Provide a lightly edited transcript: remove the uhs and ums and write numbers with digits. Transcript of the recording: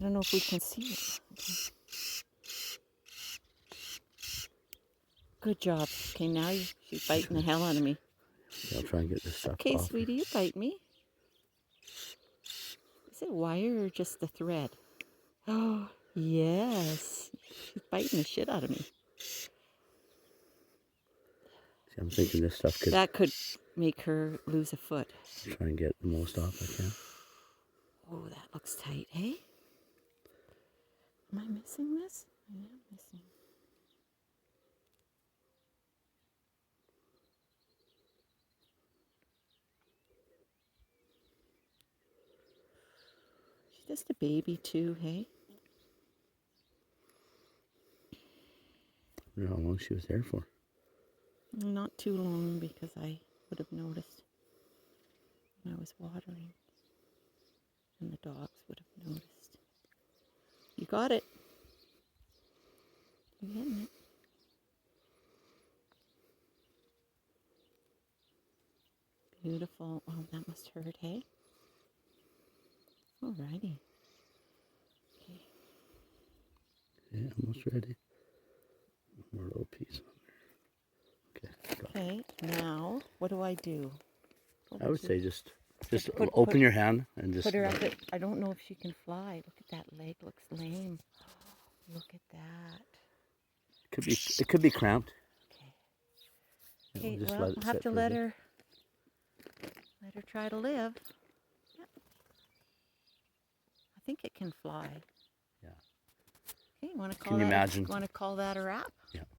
don't know if we can see it. Okay. Good job. Okay, now she's biting the hell out of me. Yeah, I'll try and get this stuff Okay, off. sweetie, you bite me. Is it wire or just the thread? Oh, yes. She's biting the shit out of me. See, I'm thinking this stuff could... That could make her lose a foot. Try and get the most off I can. Oh, that looks tight, hey? Am I missing this? I am missing. She's just a baby too, hey? I don't know how long she was there for. Not too long, because I would have noticed when I was watering. And the dogs would have noticed. You got it. You're getting it. Beautiful. Oh, that must hurt, hey? Alrighty. Okay. Yeah, almost ready. One more little piece on there. Okay. Okay, now, what do I do? I would say just Put open your hand and just... Put her up at, I don't know if she can fly. Look at that leg, looks lame. Look at that. It could be cramped. Okay. Yeah, Okay, we'll just well, let it I'll have sit to for a let bit. her try to live. Yeah. I think it can fly. Yeah. Okay, want to call Can you that imagine? Want to call that a wrap? Yeah.